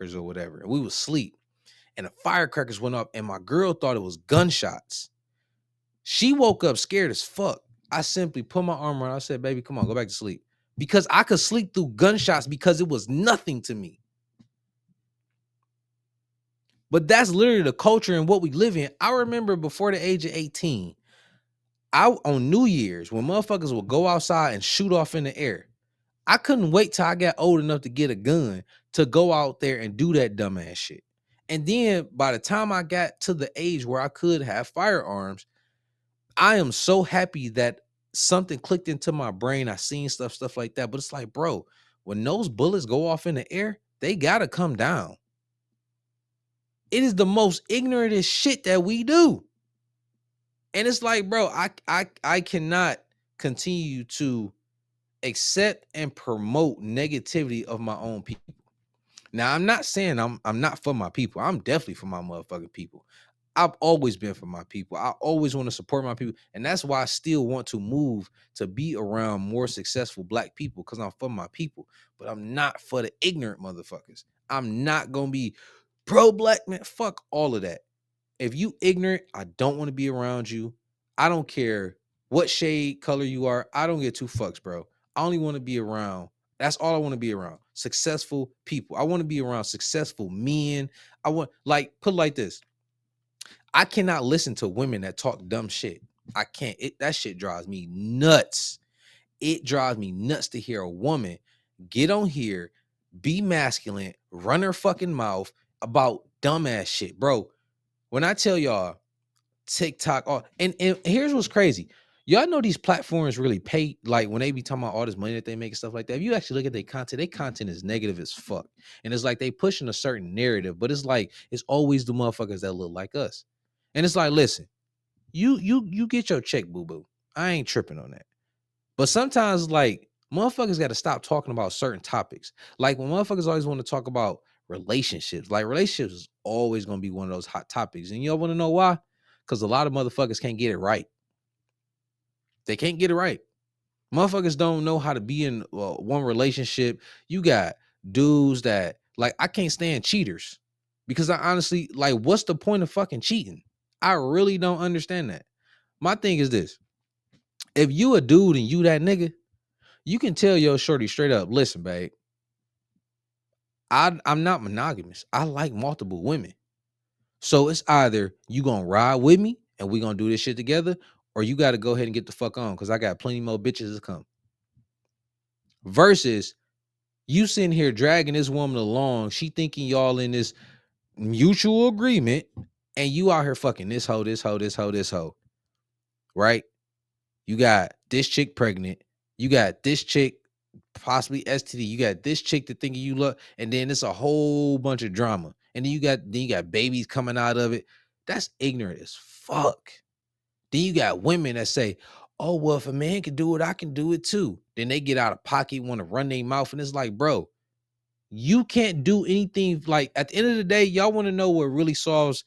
or whatever, and we was asleep, and the firecrackers went off, and my girl thought it was gunshots. She woke up scared as fuck. I simply put my arm around her. I said, baby, come on, go back to sleep. Because I could sleep through gunshots because it was nothing to me. But that's literally the culture and what we live in. I remember before the age of 18, on New Year's, when motherfuckers would go outside and shoot off in the air, I couldn't wait till I got old enough to get a gun to go out there and do that dumbass shit. And then by the time I got to the age where I could have firearms, I am so happy that something clicked into my brain. I seen stuff like that. But it's like, bro, when those bullets go off in the air, they gotta come down. It is the most ignorantest shit that we do. And it's like, bro, I cannot continue to accept and promote negativity of my own people. Now, I'm not saying I'm not for my people. I'm definitely for my motherfucking people. I've always been for my people. I always want to support my people. And that's why I still want to move to be around more successful black people, because I'm for my people. But I'm not for the ignorant motherfuckers. I'm not going to be pro-black, man. Fuck all of that. If you ignorant, I don't want to be around you. I don't care what shade color you are. I don't get two fucks, bro. I only want to be around. That's all I want to be around. Successful people. I want to be around successful men. I want, like, put it like this. I cannot listen to women that talk dumb shit. I can't. That shit drives me nuts. It drives me nuts to hear a woman get on here, be masculine, run her fucking mouth about dumbass shit, bro. When I tell y'all TikTok, and here's what's crazy. Y'all know these platforms really pay, like when they be talking about all this money that they make and stuff like that. If you actually look at their content is negative as fuck. And it's like they pushing a certain narrative, but it's like it's always the motherfuckers that look like us. And it's like, listen, you get your check, boo-boo. I ain't tripping on that. But sometimes, like, motherfuckers got to stop talking about certain topics. Like when motherfuckers always want to talk about relationships, like relationships is always going to be one of those hot topics. And y'all want to know why? Because a lot of motherfuckers can't get it right. They can't get it right. Motherfuckers don't know how to be in one relationship. You got dudes that, like, I can't stand cheaters because I honestly, like, what's the point of fucking cheating? I really don't understand that. My thing is this. If you a dude and you that nigga, you can tell your shorty straight up, listen, babe, I'm not monogamous. I like multiple women. So it's either you gonna ride with me and we gonna do this shit together, or you gotta go ahead and get the fuck on, because I got plenty more bitches to come. Versus you sitting here dragging this woman along, she thinking y'all in this mutual agreement, and you out here fucking this hoe, this hoe, this hoe, this hoe. Right? You got this chick pregnant. You got this chick possibly STD. You got this chick that thinking you love, and then it's a whole bunch of drama. And then you got babies coming out of it. That's ignorant as fuck. Then you got women that say, oh, well, if a man can do it, I can do it too. Then they get out of pocket, want to run their mouth. And it's like, bro, you can't do anything. Like, at the end of the day, y'all want to know what really solves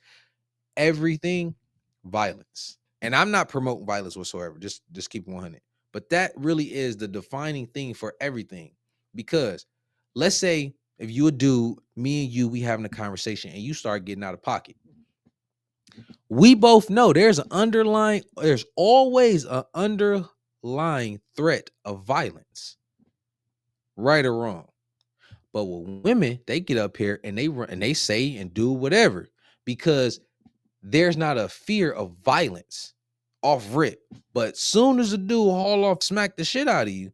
everything? Violence. And I'm not promoting violence whatsoever. Just keep it 100. But that really is the defining thing for everything. Because let's say if you a dude, me and you, we having a conversation and you start getting out of pocket. We both know there's always an underlying threat of violence, right or wrong. But with women, they get up here and they run and they say and do whatever because there's not a fear of violence off rip. But soon as a dude haul off, smack the shit out of you,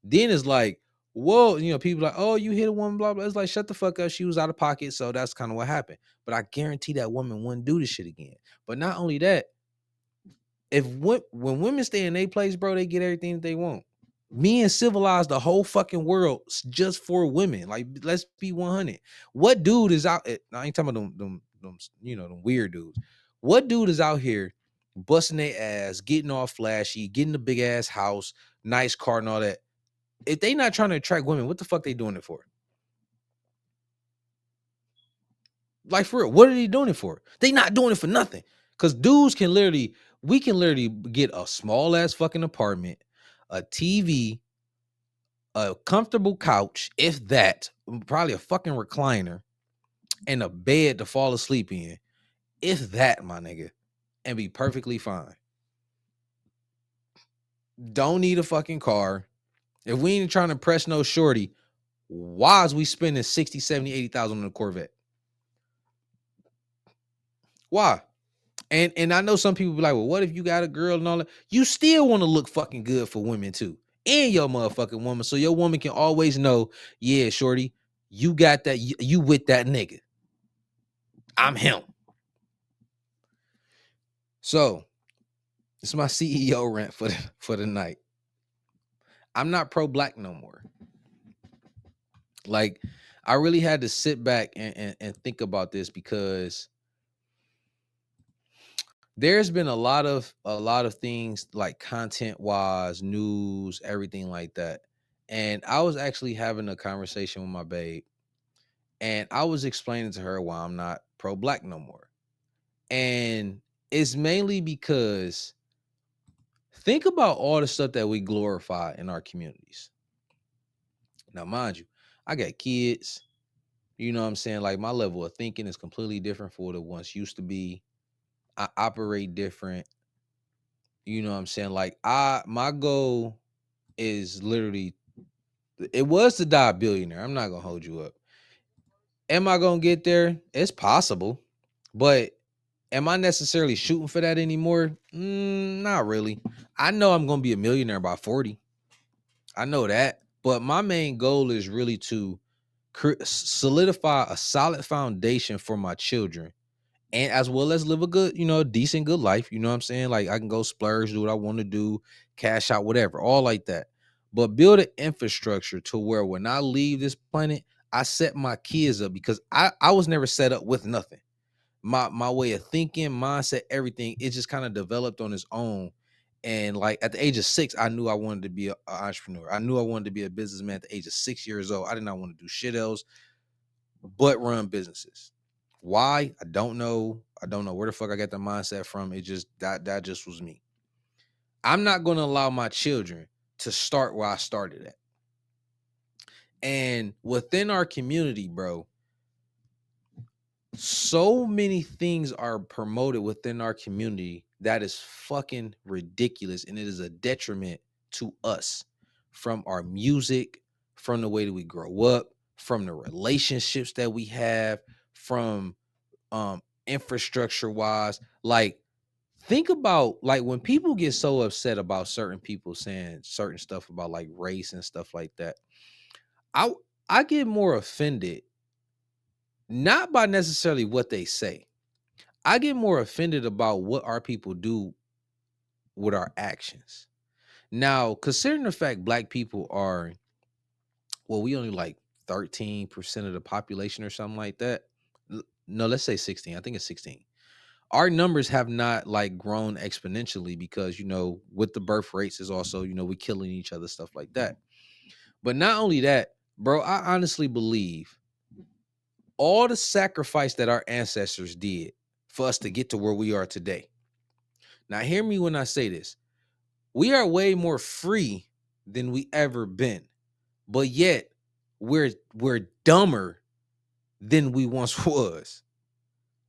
then it's like, whoa, people like, oh, you hit a woman, blah, blah. It's like, shut the fuck up. She was out of pocket. So that's kind of what happened. But I guarantee that woman wouldn't do this shit again. But not only that, when women stay in their place, bro, they get everything that they want. Men civilize the whole fucking world just for women. Like, let's be 100. What dude is out? I ain't talking about them them weird dudes. What dude is out here busting their ass, getting all flashy, getting a big ass house, nice car, and all that? If they not trying to attract women, what the fuck they doing it for? Like, for real, what are they doing it for? They not doing it for nothing. Because we can literally get a small ass fucking apartment, a TV, a comfortable couch, if that, probably a fucking recliner, and a bed to fall asleep in. If that, my nigga, and be perfectly fine. Don't need a fucking car. If we ain't trying to press no shorty, why is we spending 60, 70, 80,000 on a Corvette? Why? And I know some people be like, well, what if you got a girl and all that? You still want to look fucking good for women too. And your motherfucking woman. So your woman can always know, yeah, shorty, you got that, you with that nigga. I'm him. So it's my CEO rant for the night. I'm not pro-black no more. Like, I really had to sit back and think about this because there's been a lot of things like content wise, news, everything like that. And I was actually having a conversation with my babe, and I was explaining to her why I'm not pro-black no more. And it's mainly because think about all the stuff that we glorify in our communities. Now, mind you, I got kids. You know what I'm saying? Like, my level of thinking is completely different for what it once used to be. I operate different. You know what I'm saying? Like, my goal is literally, it was to die a billionaire. I'm not gonna hold you up. Am I gonna get there? It's possible, but am I necessarily shooting for that anymore? Not really. I know I'm gonna be a millionaire by 40. I know that, but my main goal is really to solidify a solid foundation for my children, and as well as live a good, decent, good life. You know what I'm saying? Like, I can go splurge, do what I want to do, cash out, whatever, all like that. But build an infrastructure to where when I leave this planet, I set my kids up, because I was never set up with nothing. My way of thinking, mindset, everything, it just kind of developed on its own. And like at the age of 6, I knew I wanted to be an entrepreneur. I knew I wanted to be a businessman at the age of 6 years old. I did not want to do shit else but run businesses. Why? I don't know. I don't know where the fuck I got the mindset from. It just that just was me. I'm not going to allow my children to start where I started at. And within our community, bro, so many things are promoted within our community that is fucking ridiculous, and it is a detriment to us, from our music, from the way that we grow up, from the relationships that we have, from infrastructure wise. Like, think about, like, when people get so upset about certain people saying certain stuff about like race and stuff like that, i I get more offended, not by necessarily what they say. I get more offended about what our people do with our actions. Now, considering the fact black people are, well, we only like 13% of the population or something like that. No, let's say 16. I think it's 16. Our numbers have not like grown exponentially because, with the birth rates is also, we killing each other, stuff like that. But not only that, bro, I honestly believe all the sacrifice that our ancestors did for us to get to where we are today. Now, hear me when I say this. We are way more free than we ever been, but yet we're dumber than we once was.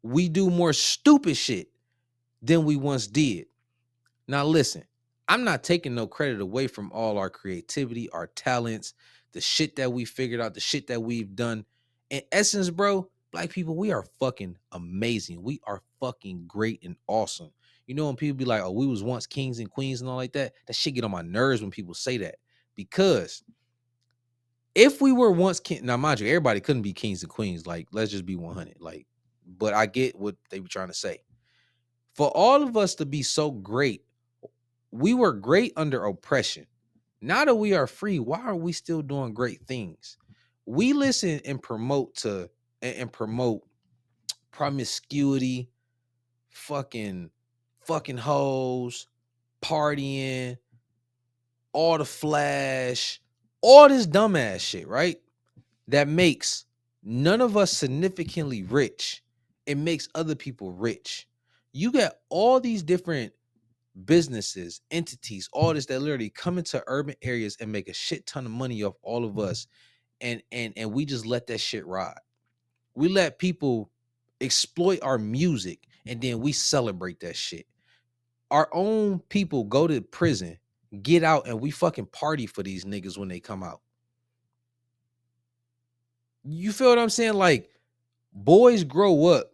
We do more stupid shit than we once did. Now listen, I'm not taking no credit away from all our creativity, our talents, the shit that we figured out, the shit that we've done. In essence, bro, black people, we are fucking amazing. We are fucking great and awesome. When people be like, oh, we was once kings and queens and all like that, that shit get on my nerves when people say that. Because if we were once king, now mind you, everybody couldn't be kings and queens. Like, let's just be 100. Like, but I get what they were trying to say. For all of us to be so great, we were great under oppression. Now that we are free, why are we still doing great things? We listen and promote promiscuity, fucking hoes, partying, all the flash, all this dumbass shit, right? That makes none of us significantly rich. It makes other people rich. You got all these different businesses, entities, all this that literally come into urban areas and make a shit ton of money off all of us, and we just let that shit ride. We let people exploit our music and then we celebrate that shit. Our own people go to prison, get out, and we fucking party for these niggas when they come out. You feel what I'm saying? Like, boys grow up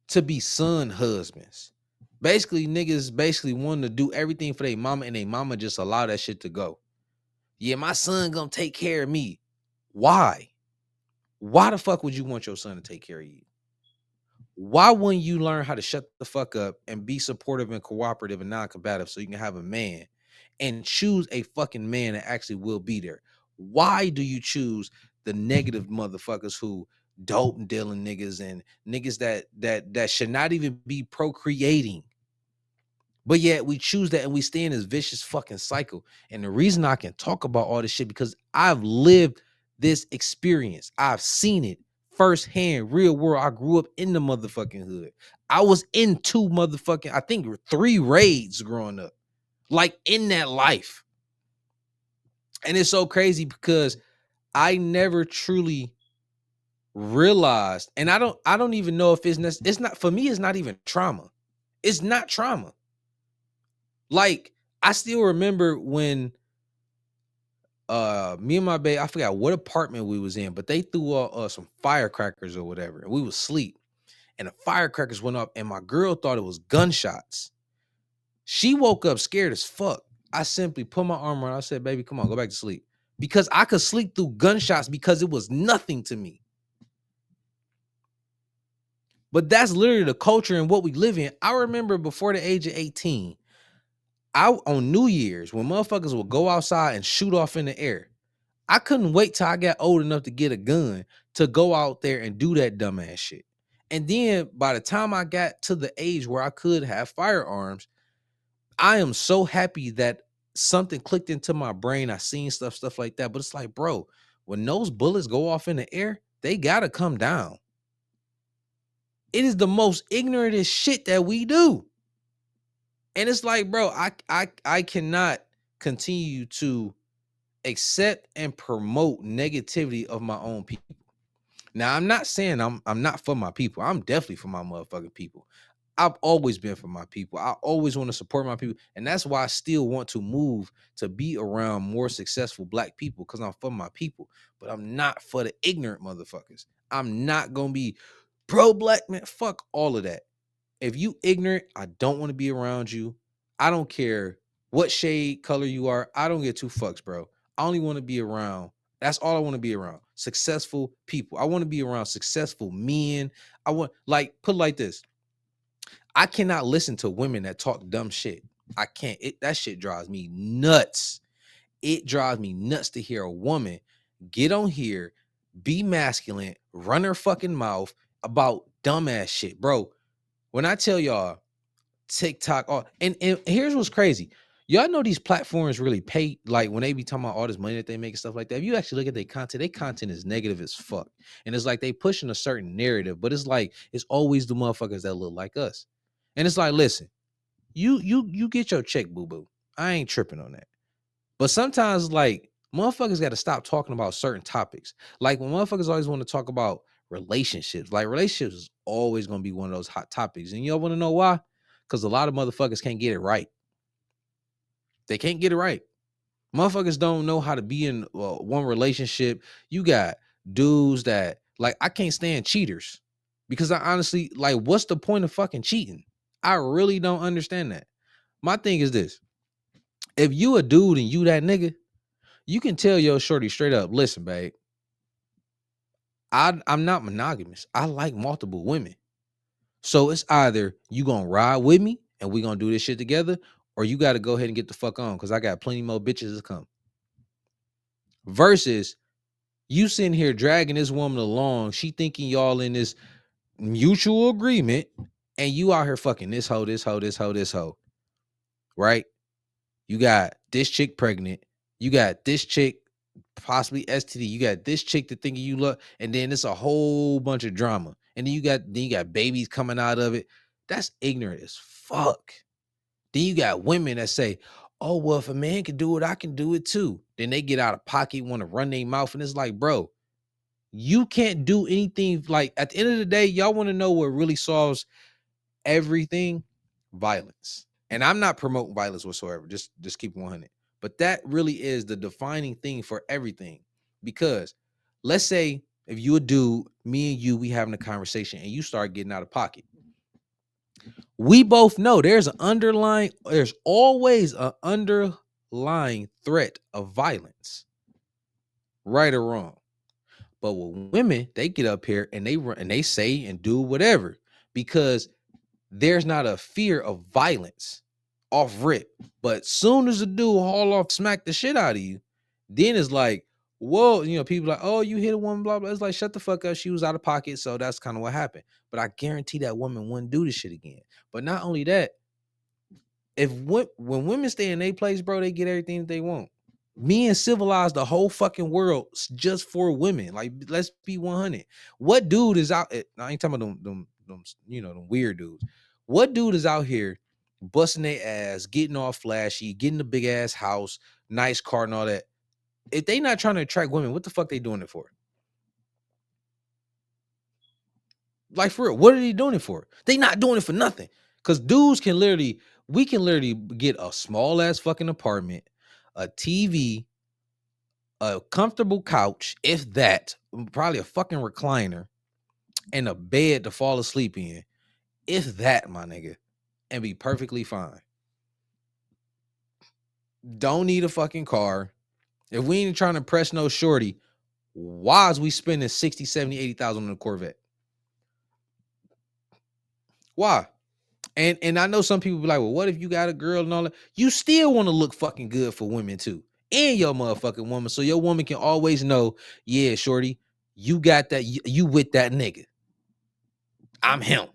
to be son husbands. Basically, niggas basically want to do everything for their mama, and their mama just allow that shit to go. Yeah, my son gonna take care of me. Why? Why the fuck would you want your son to take care of you? Why wouldn't you learn how to shut the fuck up and be supportive and cooperative and non-combative so you can have a man and choose a fucking man that actually will be there? Why do you choose the negative motherfuckers who dope dealing niggas and niggas that should not even be procreating? But yet we choose that and we stay in this vicious fucking cycle. And the reason I can talk about all this shit because I've lived this experience. I've seen it firsthand, real world. I grew up in the motherfucking hood. I was in two motherfucking, I think three raids growing up, like in that life. And it's so crazy because I never truly realized, and I don't even know if it's not for me, it's not even trauma. It's not trauma. Like, I still remember when me and my babe, I forgot what apartment we was in, but they threw some firecrackers or whatever, and we was asleep, and the firecrackers went up, and my girl thought it was gunshots. She woke up scared as fuck. I simply put my arm around her. I said, "Baby, come on, go back to sleep," because I could sleep through gunshots because it was nothing to me. But that's literally the culture and what we live in. I remember before the age of 18, on New Year's when motherfuckers would go outside and shoot off in the air. I couldn't wait till I got old enough to get a gun to go out there and do that dumbass shit. And then by the time I got to the age where I could have firearms, I am so happy that something clicked into my brain. I seen stuff like that. But it's like, bro, when those bullets go off in the air, they gotta come down. It is the most ignorantest shit that we do. And it's like, bro, I cannot continue to accept and promote negativity of my own people. Now, I'm not saying I'm not for my people. I'm definitely for my motherfucking people. I've always been for my people. I always want to support my people. And that's why I still want to move to be around more successful black people because I'm for my people. But I'm not for the ignorant motherfuckers. I'm not going to be pro black man. Fuck all of that. If you ignorant, I don't want to be around you. I don't care what shade color you are. I don't get two fucks, bro. I only want to be around. That's all I want to be around. Successful people. I want to be around successful men. I want, like, put it like this. I cannot listen to women that talk dumb shit. I can't. That shit drives me nuts. It drives me nuts to hear a woman get on here, be masculine, run her fucking mouth about dumbass shit, bro. When I tell y'all TikTok, and here's what's crazy. Y'all know these platforms really pay, like when they be talking about all this money that they make and stuff like that. If you actually look at their content is negative as fuck. And it's like they pushing a certain narrative, but it's like it's always the motherfuckers that look like us. And it's like, listen, you get your check, boo-boo. I ain't tripping on that. But sometimes, like, motherfuckers got to stop talking about certain topics. Like when motherfuckers always want to talk about relationships, like relationships is always going to be one of those hot topics. And y'all want to know why? Because a lot of motherfuckers can't get it right. They can't get it right. Motherfuckers don't know how to be in one relationship. You got dudes that, like, I can't stand cheaters because I honestly, like, what's the point of fucking cheating? I really don't understand that. My thing is this. If you a dude and you that nigga, you can tell your shorty straight up, listen, babe, I'm not monogamous. I like multiple women. So it's either you gonna ride with me and we gonna do this shit together, or you gotta go ahead and get the fuck on because I got plenty more bitches to come. Versus you sitting here dragging this woman along, she thinking y'all in this mutual agreement, and you out here fucking this hoe, this hoe, this hoe, this hoe. Right? You got this chick pregnant. You got this chick possibly STD. You got this chick that thinking you love, and then it's a whole bunch of drama. And then you got babies coming out of it. That's ignorant as fuck. Then you got women that say, "Oh, well, if a man can do it, I can do it too." Then they get out of pocket, want to run their mouth, and it's like, bro, You can't do anything. Like at the end of the day, y'all want to know what really solves everything? Violence. And I'm not promoting violence whatsoever. Just keep it 100. But that really is the defining thing for everything. Because let's say if you a dude, me and you, we having a conversation and you start getting out of pocket. We both know there's always an underlying threat of violence, right or wrong. But with women, they get up here and they run and they say and do whatever because there's not a fear of violence off rip. But soon as a dude haul off, smack the shit out of you, then it's like, whoa, people like, oh, you hit a woman, blah, blah. It's like, shut the fuck up. She was out of pocket. So that's kind of what happened. But I guarantee that woman wouldn't do this shit again. But not only that, when women stay in their place, bro, they get everything that they want. Men civilize the whole fucking world just for women. Like, let's be 100. What dude is out? I ain't talking about them them weird dudes. What dude is out here busting their ass, getting all flashy, getting a big ass house, nice car, and all that? If they not trying to attract women, what the fuck they doing it for? Like for real, what are they doing it for? They not doing it for nothing. Cause dudes we can literally get a small ass fucking apartment, a TV, a comfortable couch, if that, probably a fucking recliner, and a bed to fall asleep in, if that, my nigga, and be perfectly fine. Don't need a fucking car. If we ain't trying to press no shorty, why is we spending 60, 70, 80,000 on a Corvette? Why? And I know some people be like, well, what if you got a girl and all that? You still want to look fucking good for women too. And your motherfucking woman. So your woman can always know, yeah, shorty, you got that, you with that nigga. I'm him.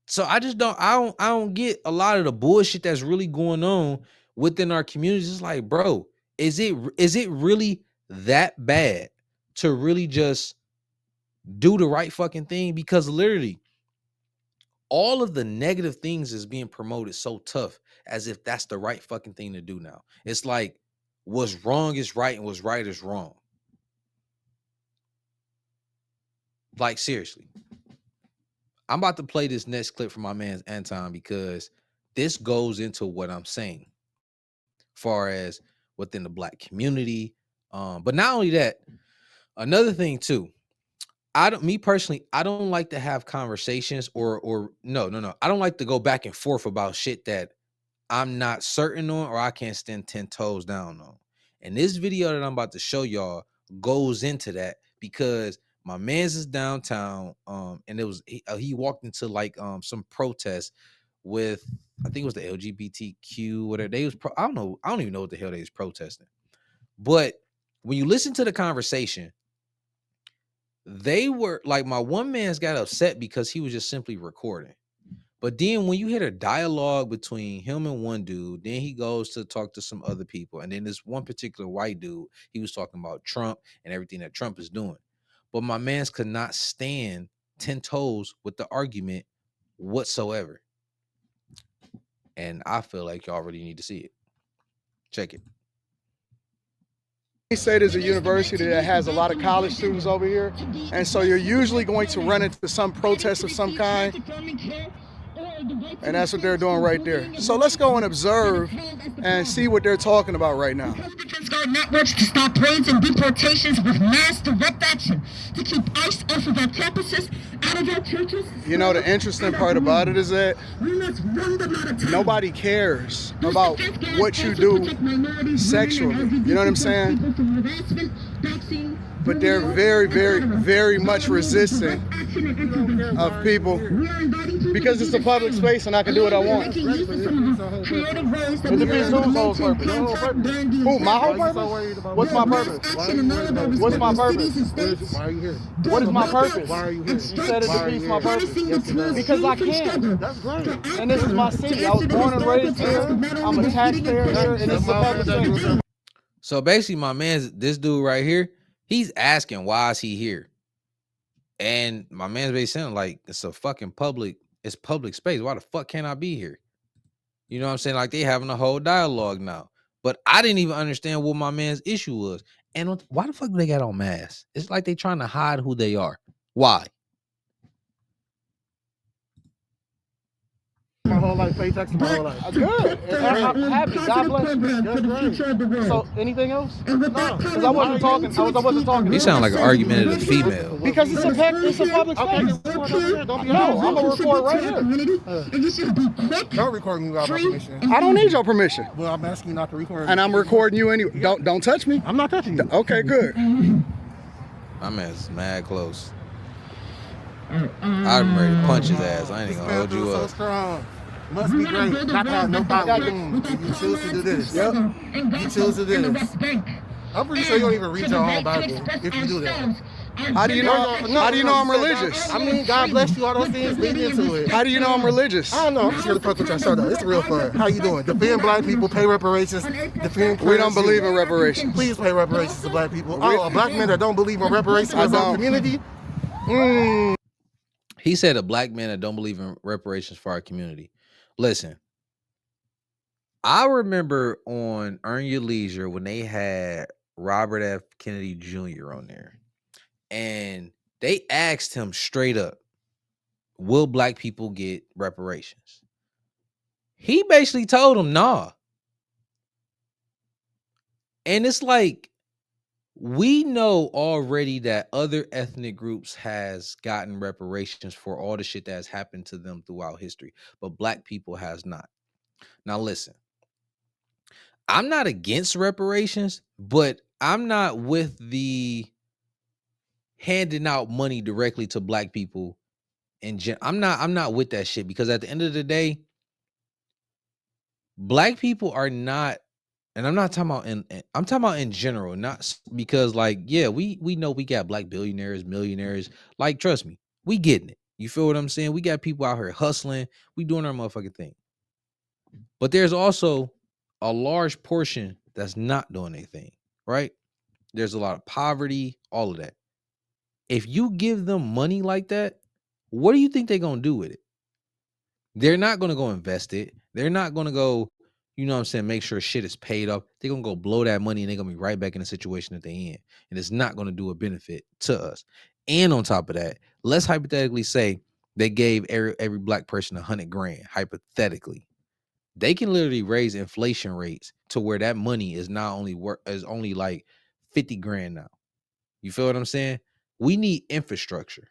So I don't get a lot of the bullshit that's really going on within our communities. It's like, bro, is it really that bad to really just do the right fucking thing? Because literally all of the negative things is being promoted so tough as if that's the right fucking thing to do now. It's like what's wrong is right and what's right is wrong. Like seriously. I'm about to play this next clip from my man's Anton because this goes into what I'm saying far as within the black community. But not only that, another thing too, me personally, I don't like to have conversations or no. I don't like to go back and forth about shit that I'm not certain on or I can't stand 10 toes down on. And this video that I'm about to show y'all goes into that because my man's is downtown. And it was he walked into like some protest with, I think it was the LGBTQ, whatever they was I don't even know what the hell they was protesting. But when you listen to the conversation, they were like, my one man's got upset because he was just simply recording. But then when you hear a dialogue between him and one dude, then he goes to talk to some other people. And then this one particular white dude, he was talking about Trump and everything that Trump is doing. But my mans could not stand 10 toes with the argument whatsoever. And I feel like y'all really need to see it. Check it. State is a university that has a lot of college students over here, and so you're usually going to run into some protest of some kind, and that's what they're doing right there. So let's go and observe and see what they're talking about right now. Networks to stop raids and deportations with mass direct action to keep ICE off of our campuses, out of our churches. You know, the interesting part about it is that nobody cares about what you do sexually. You know what I'm saying? But they're very, very, very much resistant of people because it's a public space and I can do what I want. But it defeats whose whole purpose? Who, my whole purpose? What's my purpose? What's my purpose? Why are you here? What is my purpose? Why are you here? You said it defeats my purpose. Yes, because I can. That's great. And this is my city. I was born and raised here. I'm a taxpayer here, and it's a public space. So basically, my man's this dude right here, he's asking why is he here? And my man's basically saying like it's a fucking public space. Why the fuck can't I be here? You know what I'm saying? Like they having a whole dialogue now. But I didn't even understand what my man's issue was. And why the fuck do they got on masks? It's like they trying to hide who they are. Why? My whole life, pay taxes my whole life. Good. I'm happy. God bless you. That's great. So, anything else? No, because I wasn't talking. He sound like an argumentative female. Because it's a public space. Don't be No, I'm gonna record right here. Don't record me without my permission. I don't need your permission. Well, I'm asking you not to record. And I'm recording you anyway. Don't touch me. I'm not touching you. Okay, good. My man's mad close. I'm ready to punch his ass. I ain't even gonna hold you so up. strong. Must be great. Not to have no problem. If you choose to do this. Yep. You choose to do this. I'm pretty sure you don't even read your own Bible if you do that. How do you know? How do you know I'm religious? I mean, God bless you. All those things lead into it. How do you know I'm religious? I don't know. I'm just here to fuck with your show though. It's real fun. How you doing? Defend black people, pay reparations. Defend. We don't believe in reparations. Please pay reparations to black people. Oh, a black man that don't believe in reparations in his own community. He said a black man that don't believe in reparations for our community. Listen, I remember on Earn Your Leisure when they had Robert F. Kennedy Jr. on there, and they asked him straight up, will black people get reparations? He basically told them, nah. And it's like, we know already that other ethnic groups has gotten reparations for all the shit that has happened to them throughout history, but black people has not. Now listen, I'm not against reparations, but I'm not with the handing out money directly to black people. I'm not with that shit, because at the end of the day, black people are not. And I'm not talking about I'm talking about in general, not because like, yeah, we know we got black billionaires, millionaires. Like, trust me, we getting it. You feel what I'm saying? We got people out here hustling. We doing our motherfucking thing. But there's also a large portion that's not doing anything, right? There's a lot of poverty, all of that. If you give them money like that, what do you think they're going to do with it? They're not going to go invest it. They're not going to go, you know what I'm saying, make sure shit is paid off. They're going to go blow that money and they're going to be right back in the situation that they're in. And it's not going to do a benefit to us. And on top of that, let's hypothetically say they gave every black person $100,000, hypothetically. They can literally raise inflation rates to where that money is not only is only like $50,000 now. You feel what I'm saying? We need infrastructure.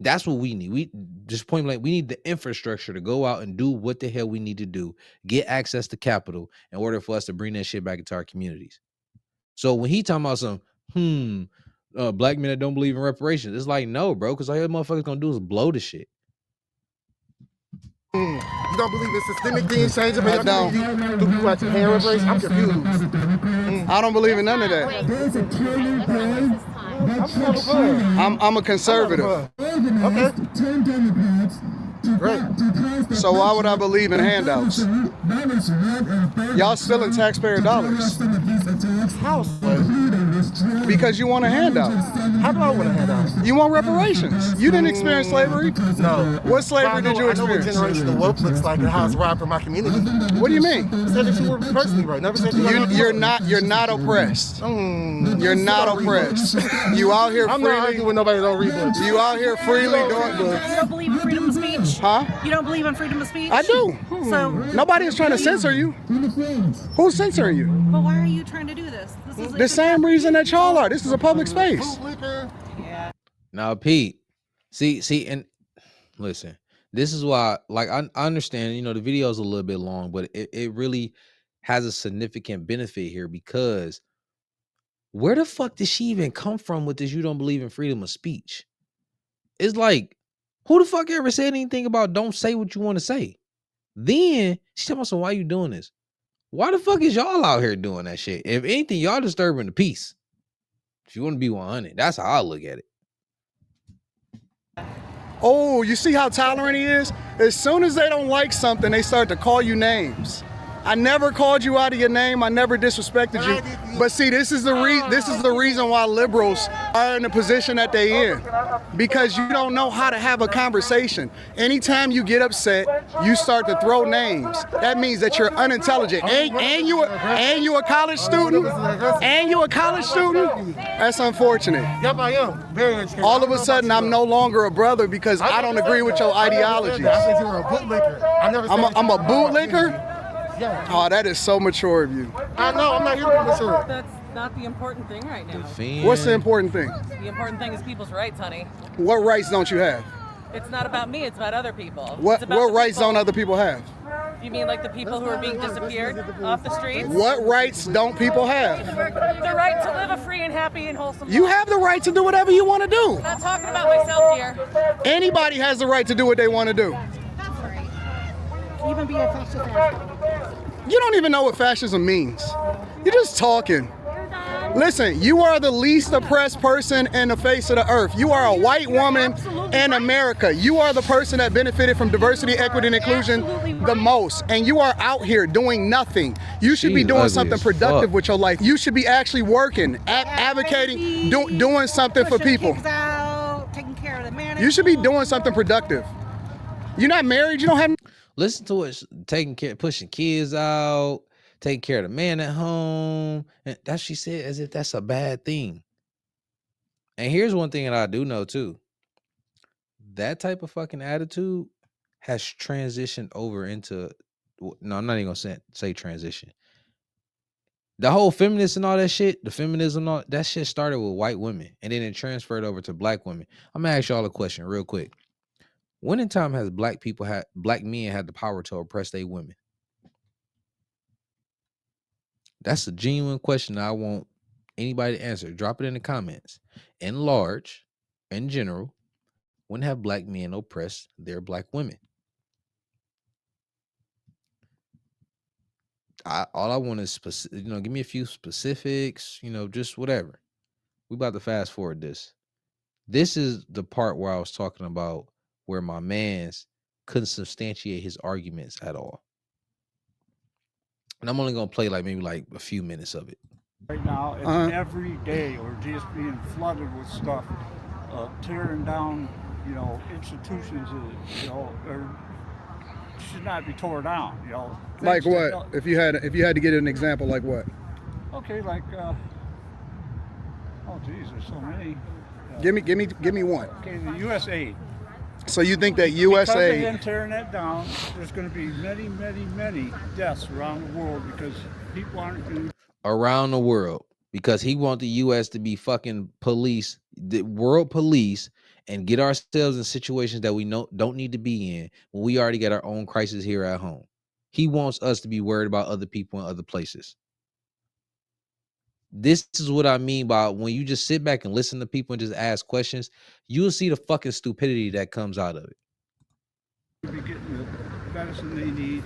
That's what we need. We just point blank, we need the infrastructure to go out and do what the hell we need to do, get access to capital in order for us to bring that shit back into our communities. So when he talking about some, black men that don't believe in reparations, it's like, no, bro, because all that motherfuckers gonna do is blow the shit. You don't believe in systemic things changing in your community? Do people like to pay reparations? I'm confused. I don't believe in none of that. I'm a conservative. Okay. Great. So why would I believe in handouts? Y'all stealing taxpayer dollars. How? Because you want a handout. How do I want a handout? You want reparations. You didn't experience slavery? No. What slavery did you experience? I know what generational wealth looks like and how it's robbed from my community. What do you mean? You said that you were personally right. Never said you're not oppressed. You're not oppressed. You out here freely. I'm not arguing with nobody that don't read books. You out here freely doing books. You don't believe in freedom of speech? Huh? You don't believe in freedom of speech? I do. So nobody is trying to censor you. Who's censoring you? But why are you trying to do this? This is The same reason that y'all are. This is a public space. Yeah. Now, Pete, see, and listen, this is why, like, I understand, you know, the video is a little bit long, but it really has a significant benefit here, because where the fuck did she even come from with this? You don't believe in freedom of speech? It's like, who the fuck ever said anything about don't say what you want to say? Then she talking about, so why you doing this? Why the fuck is y'all out here doing that shit? If anything, y'all disturbing the peace. If you want to be 100, that's how I look at it. Oh, you see how tolerant he is? As soon as they don't like something, they start to call you names. I never called you out of your name. I never disrespected you. But see, this is the reason why liberals are in the position that they in, because you don't know how to have a conversation. Anytime you get upset, you start to throw names. That means that you're unintelligent. And you a college student. And you a college student. That's unfortunate. Yep, I am. Very educated. All of a sudden, I'm no longer a brother because I don't agree with your ideologies. I said you were a bootlicker. I'm a bootlicker? Yeah. Oh, that is so mature of you. I know. I'm not here to be mature. That's not the important thing right now. What's the important thing? The important thing is people's rights, honey. What rights don't you have? It's not about me, it's about other people. What rights people. don't other people have? You mean like the people who are being disappeared off the streets? What rights don't people have? The right to live a free and happy and wholesome You life. have the right to do whatever you want to do. I'm not talking about myself, dear. Anybody has the right to do what they want to do. Even be a fascist. You don't even know what fascism means. You're just talking. Listen, you are the least oppressed person in the face of the earth. You are a white woman in America. You are the person that benefited from diversity, equity, and inclusion the most. And you are out here doing nothing. You should be doing something productive with your life. You should be actually working, advocating, doing something for people. Taking care of the man. You should be doing something productive. You're not married, you don't have... Listen to it, taking care, pushing kids out, taking care of the man at home. And that she said as if that's a bad thing. And here's one thing that I do know too. That type of fucking attitude has transitioned over into, no, I'm not even gonna say transition. The whole feminist and all that shit, the feminism, all that shit started with white women and then it transferred over to black women. I'm gonna ask y'all a question real quick. When in time has black men had the power to oppress their women? That's a genuine question I want anybody to answer. Drop it in the comments. In large, in general, when have black men oppressed their black women? All I want is give me a few specifics, just whatever. We about to fast forward this. This is the part where I was talking about where my man's couldn't substantiate his arguments at all. And I'm only gonna play maybe a few minutes of it. Right now, it's every day we're just being flooded with stuff, tearing down, institutions, should not be torn down, Like what? If you had to get an example, like what? Okay, like, oh geez, there's so many. Give me one. Okay, the U.S. aid. So you think that Because USA... of them tearing that down, there's going to be many, many, many deaths around the world because people aren't going to... Around the world. Because he wants the U.S. to be fucking police, the world police, and get ourselves in situations that we don't need to be in when we already got our own crisis here at home. He wants us to be worried about other people in other places. This is what I mean by when you just sit back and listen to people and just ask questions, you'll see the fucking stupidity that comes out of it. Be getting the medicine they need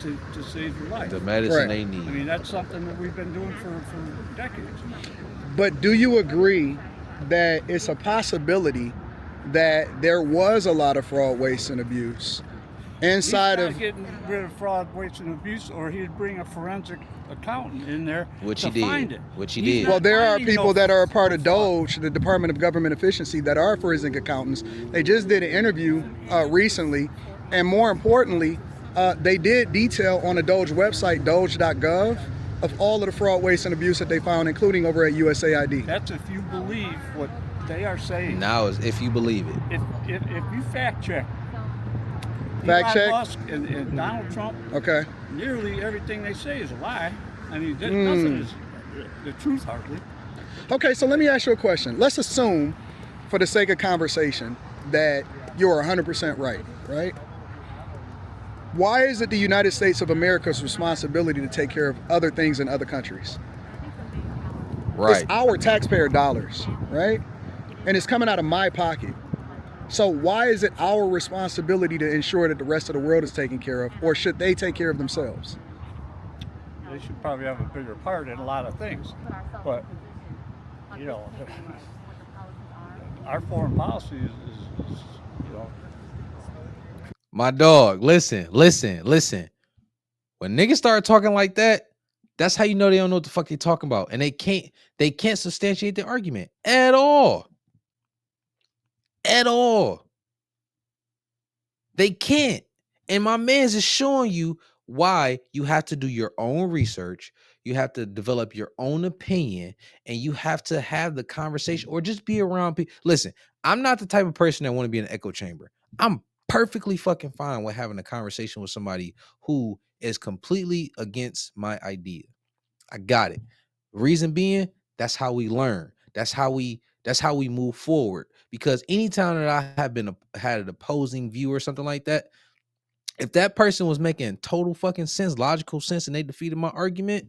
to save your life. The medicine they need. I mean, that's something that we've been doing for decades. But do you agree that it's a possibility that there was a lot of fraud, waste, and abuse inside He's of... not getting rid of fraud, waste, and abuse, or he'd bring a forensic accountant in there to find it. Which he did. Well, there are people that are a part of DOGE, the Department of Government Efficiency, that are forensic accountants. They just did an interview recently, and more importantly, they did detail on the DOGE website, doge.gov, of all of the fraud, waste, and abuse that they found, including over at USAID. That's if you believe what they are saying. Now is if you believe it. If you fact check. Fact check? Musk and Donald Trump. Okay. Nearly everything they say is a lie. I mean, nothing is the truth hardly. Okay, so let me ask you a question. Let's assume, for the sake of conversation, that you're 100% right? Why is it the United States of America's responsibility to take care of other things in other countries? Right. It's our taxpayer dollars, right? And it's coming out of my pocket. So why is it our responsibility to ensure that the rest of the world is taken care of, or should they take care of themselves? They should probably have a bigger part in a lot of things, but our foreign policy is My dog, listen. When niggas start talking like that, that's how you know they don't know what the fuck they talking about. And they can't substantiate their argument at all. At all. They can't. And my man's is showing you why you have to do your own research. You have to develop your own opinion, and you have to have the conversation or just be around people. Listen, I'm not the type of person that want to be in an echo chamber. I'm perfectly fucking fine with having a conversation with somebody who is completely against my idea. I got it. Reason being, that's how we learn. That's how we move forward. Because anytime that I have had an opposing view or something like that, if that person was making total fucking sense, logical sense, and they defeated my argument,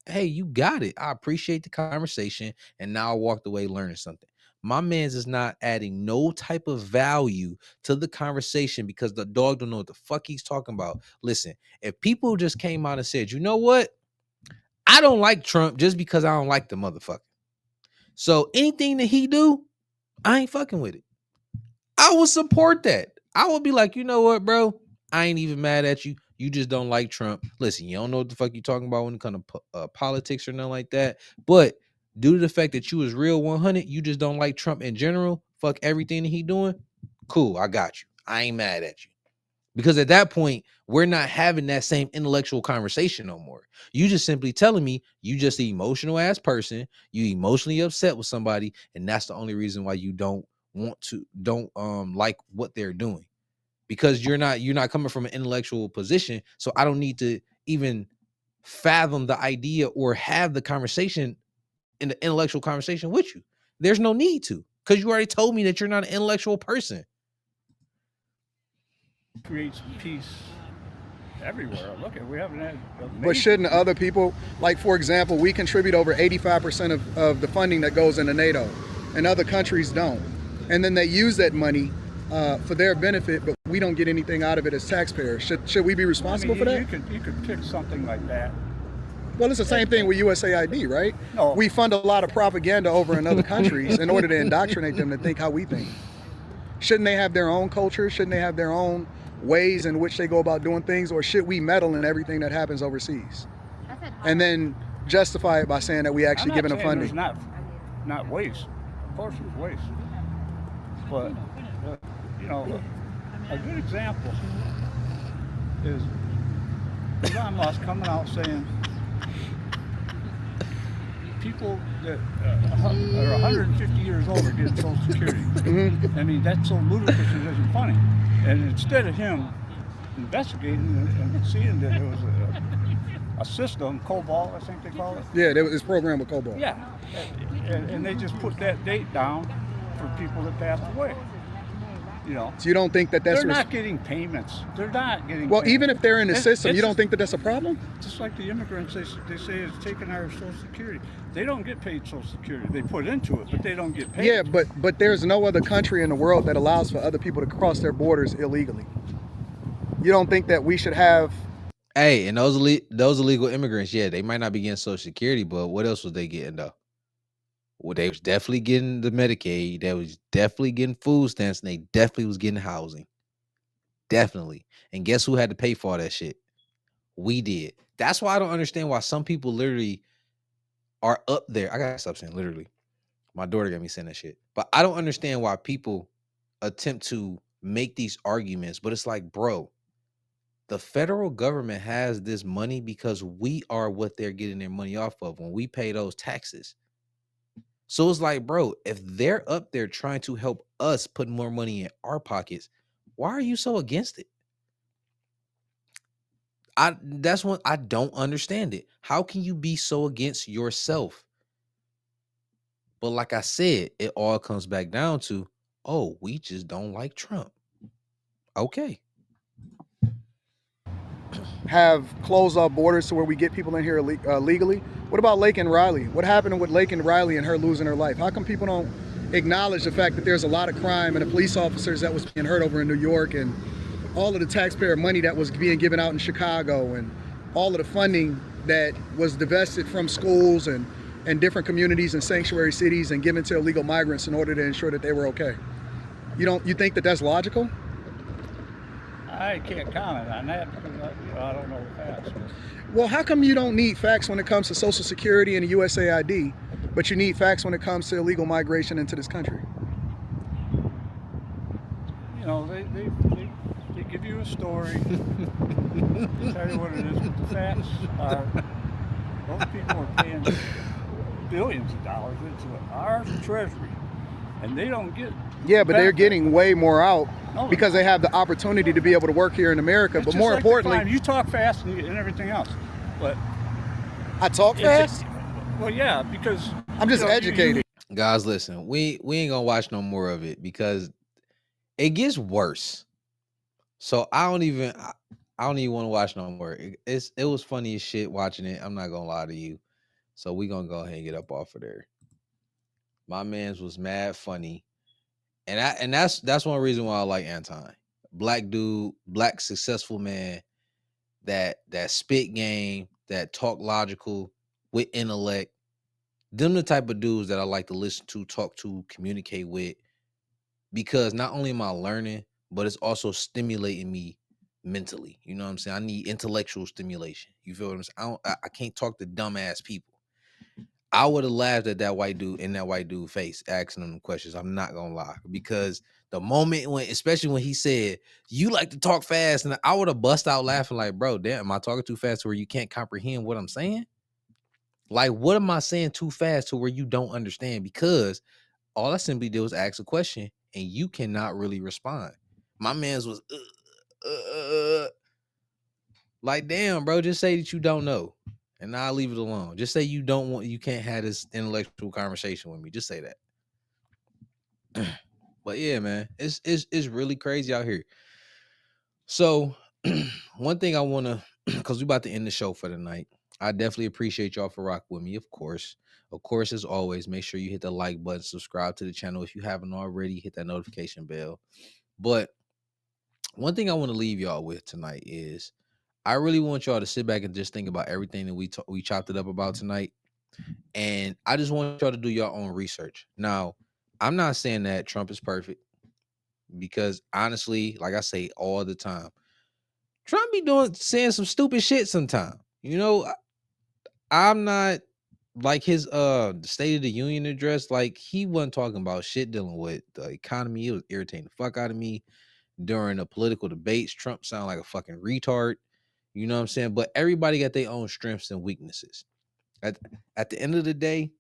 hey, you got it. I appreciate the conversation, and now I walked away learning something. My man's is not adding no type of value to the conversation because the dog don't know what the fuck he's talking about. Listen, if people just came out and said, you know what? I don't like Trump just because I don't like the motherfucker. So anything that he do, I ain't fucking with it. I would support that. I would be like, you know what, bro? I ain't even mad at you. You just don't like Trump. Listen, you don't know what the fuck you talking about when it comes to politics or nothing like that. But due to the fact that you was real 100, you just don't like Trump in general. Fuck everything that he doing. Cool, I got you. I ain't mad at you. Because at that point, we're not having that same intellectual conversation no more. You just simply telling me you just an emotional ass person, you emotionally upset with somebody, and that's the only reason why you don't like what they're doing. Because you're not coming from an intellectual position. So I don't need to even fathom the idea or have the conversation in the intellectual conversation with you. There's no need to, because you already told me that you're not an intellectual person. Creates peace everywhere. Look at, we haven't had. But shouldn't other people, like for example, we contribute over 85% of the funding that goes into NATO, and other countries don't. And then they use that money for their benefit, but we don't get anything out of it as taxpayers. Should we be responsible for that? You could pick something like that. Well, it's the same thing with USAID, right? No. We fund a lot of propaganda over in other countries in order to indoctrinate them to think how we think. Shouldn't they have their own culture? Shouldn't they have their own ways in which they go about doing things? Or should we meddle in everything that happens overseas? And then justify it by saying that we actually giving them funding? There's not waste. Of course there's waste. But, you know, a good example is Elon Musk coming out saying people that are 150 years old are getting Social Security. Mm-hmm. I mean, that's so ludicrous it isn't funny. And instead of him investigating and seeing that it was a system, COBOL, I think they call it. Yeah, it's programmed with COBOL. Yeah, and they just put that date down for people that passed away. You know, So you don't think that that's... they're not getting payments. They're not getting Well, payments. even if they're in the system, it's you don't think that that's a problem? Just like the immigrants, they say it's taking our Social Security. They don't get paid Social Security. They put into it, but they don't get paid. Yeah, but there's no other country in the world that allows for other people to cross their borders illegally. You don't think that we should have... Hey, and those illegal immigrants, yeah, they might not be getting Social Security, but what else was they getting though? Well, they was definitely getting the Medicaid. They was definitely getting food stamps, and they definitely was getting housing. Definitely. And guess who had to pay for all that shit? We did. That's why I don't understand why some people literally are up there. I gotta stop saying literally. My daughter got me saying that shit. But I don't understand why people attempt to make these arguments. But it's like, bro, the federal government has this money because we are what they're getting their money off of when we pay those taxes. So it's like, bro, if they're up there trying to help us put more money in our pockets, why are you so against it? That's what I don't understand it. How can you be so against yourself? But like I said, it all comes back down to, oh, we just don't like Trump. Okay. have closed off borders to where we get people in here legally. What about Lake and Riley? What happened with Lake and Riley and her losing her life? How come people don't acknowledge the fact that there's a lot of crime and the police officers that was being hurt over in New York, and all of the taxpayer money that was being given out in Chicago, and all of the funding that was divested from schools and different communities and sanctuary cities and given to illegal migrants in order to ensure that they were okay? You think that that's logical? I can't comment on that because I don't know the facts. Well, how come you don't need facts when it comes to Social Security and the USAID, but you need facts when it comes to illegal migration into this country? You know, they give you a story, they tell you what it is, but the facts are those people are paying billions of dollars into our treasury, and they don't get. Yeah, but they're getting way more out No, because they have the opportunity to be able to work here in America. It's But just more like the importantly, crime. You talk fast and everything else, but I talk fast. well, yeah, because I'm just educated. Guys, listen, we ain't gonna watch no more of it because it gets worse. So I don't even want to watch no more. It was funny as shit watching it. I'm not gonna lie to you. So we gonna go ahead and get up off of there. My man's was mad funny, and that's one reason why I like Anton. Black dude, black successful man that spit game, that talk logical with intellect. Them the type of dudes that I like to listen to, talk to, communicate with, because not only am I learning, but it's also stimulating me mentally. You know what I'm saying? I need intellectual stimulation. You feel what I'm saying? I can't talk to dumbass people. I would have laughed at that white dude in that white dude face asking him questions. I'm not gonna lie, because the moment when, especially when he said, "You like to talk fast," and I would have bust out laughing like, "Bro, damn, am I talking too fast to where you can't comprehend what I'm saying? Like, what am I saying too fast to where you don't understand?" Because all I simply did was ask a question, and you cannot really respond. My man's was like, damn, bro, just say that you don't know, and I'll leave it alone. Just say you can't have this intellectual conversation with me. Just say that. But yeah, man, it's really crazy out here. So one thing I wanna, because we about to end the show for the night. I definitely appreciate y'all for rocking with me, of course. Of course, as always, make sure you hit the like button, subscribe to the channel if you haven't already, hit that notification bell. But one thing I want to leave y'all with tonight is I really want y'all to sit back and just think about everything that we chopped it up about tonight. And I just want y'all to do your own research. Now, I'm not saying that Trump is perfect, because honestly, like I say all the time, Trump be saying some stupid shit sometime. You know, I'm not like his State of the Union address. Like, he wasn't talking about shit dealing with the economy. It was irritating the fuck out of me. During the political debates, Trump sounded like a fucking retard. You know what I'm saying? But everybody got their own strengths and weaknesses. At, at the end of the day,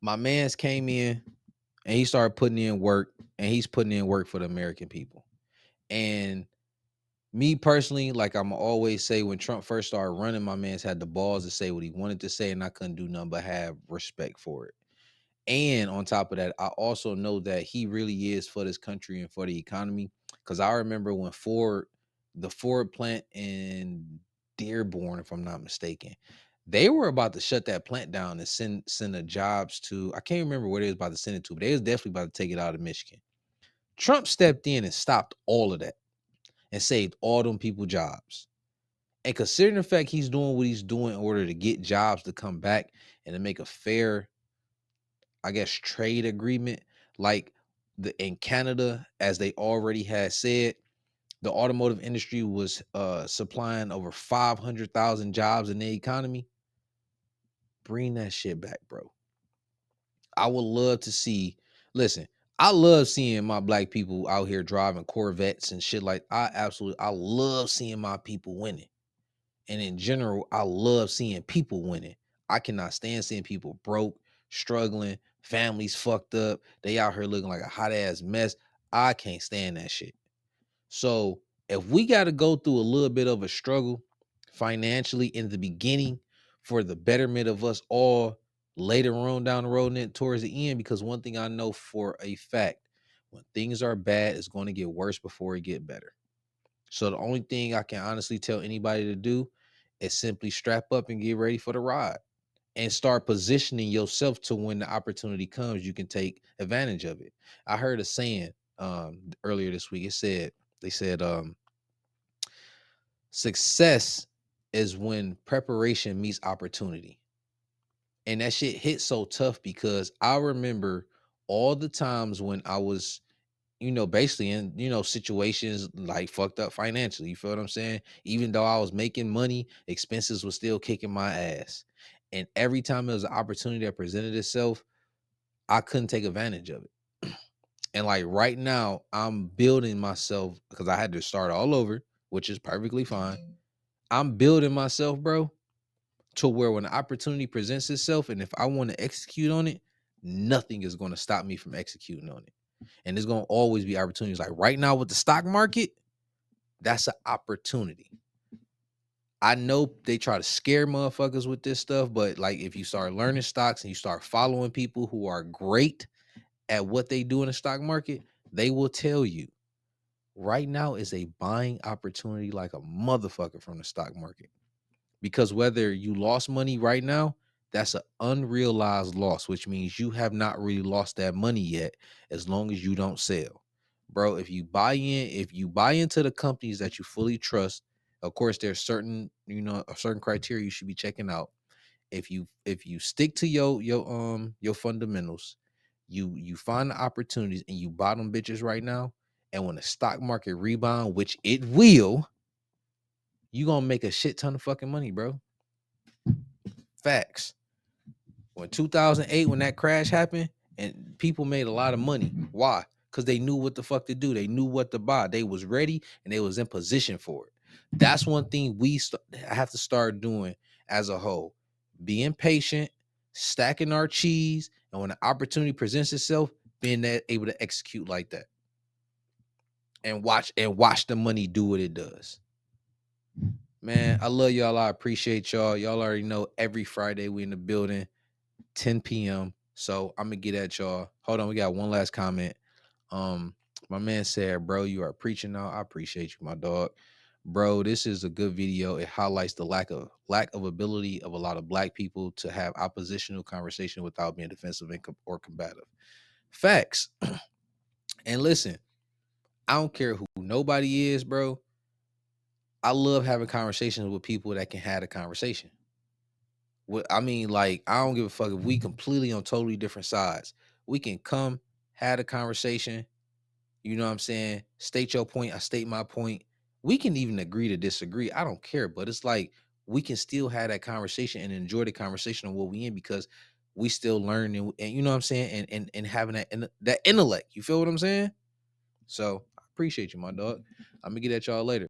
my man's came in and he started putting in work, and he's putting in work for the American people. And me personally, like I'm always say, when Trump first started running, my man's had the balls to say what he wanted to say, and I couldn't do nothing but have respect for it. And on top of that, I also know that he really is for this country and for the economy. Because I remember when the Ford plant in Dearborn, if I'm not mistaken, they were about to shut that plant down and send the jobs to, I can't remember where they was about to send it to, but they was definitely about to take it out of Michigan. Trump stepped in and stopped all of that and saved all them people jobs. And considering the fact he's doing what he's doing in order to get jobs to come back and to make a fair, I guess, trade agreement, like in Canada, as they already had said, the automotive industry was supplying over 500,000 jobs in the economy. Bring that shit back, bro. I would love to see. Listen, I love seeing my black people out here driving Corvettes and shit. Like, I love seeing my people winning. And in general, I love seeing people winning. I cannot stand seeing people broke, struggling, families fucked up. They out here looking like a hot ass mess. I can't stand that shit. So if we got to go through a little bit of a struggle financially in the beginning for the betterment of us all later on down the road and then towards the end, because one thing I know for a fact, when things are bad, it's going to get worse before it get better. So the only thing I can honestly tell anybody to do is simply strap up and get ready for the ride, and start positioning yourself to when the opportunity comes, you can take advantage of it. I heard a saying earlier this week. They said success is when preparation meets opportunity. And that shit hit so tough because I remember all the times when I was, basically in, situations like fucked up financially. You feel what I'm saying? Even though I was making money, expenses was still kicking my ass. And every time there was an opportunity that presented itself, I couldn't take advantage of it. And like right now, I'm building myself because I had to start all over, which is perfectly fine. I'm building myself, bro, to where when the opportunity presents itself, and if I want to execute on it, nothing is going to stop me from executing on it. And there's going to always be opportunities. Like right now with the stock market, that's an opportunity. I know they try to scare motherfuckers with this stuff, but like if you start learning stocks and you start following people who are great at what they do in the stock market, they will tell you right now is a buying opportunity like a motherfucker from the stock market. Because whether you lost money right now, that's an unrealized loss, which means you have not really lost that money yet as long as you don't sell. Bro, if you buy into the companies that you fully trust, of course there's certain, a certain criteria you should be checking out. If you stick to your fundamentals, you find the opportunities and you buy them bitches right now, and when the stock market rebound, which it will, you gonna make a shit ton of fucking money, bro. Facts. When 2008, when that crash happened, and people made a lot of money. Why? Because they knew what the fuck to do. They knew what to buy. They was ready and they was in position for it. That's one thing we have to start doing as a whole. Being patient, stacking our cheese, and when the opportunity presents itself, being able to execute like that. And watch the money do what it does. Man, I love y'all. I appreciate y'all. Y'all already know every Friday we in the building. 10 p.m. So I'm gonna get at y'all. Hold on, we got one last comment. My man said, bro, you are preaching now. I appreciate you, my dog. Bro, this is a good video. It highlights the lack of ability of a lot of black people to have oppositional conversation without being defensive or combative. Facts. And listen, I don't care who nobody is, bro. I love having conversations with people that can have a conversation. I mean, like, I don't give a fuck if we completely on totally different sides. We can come, have a conversation, you know what I'm saying? State your point, I state my point. We can even agree to disagree. I don't care, but it's like we can still have that conversation and enjoy the conversation on what we in because we still learn and you know what I'm saying? And having that intellect. You feel what I'm saying? So I appreciate you, my dog. I'm gonna get at y'all later.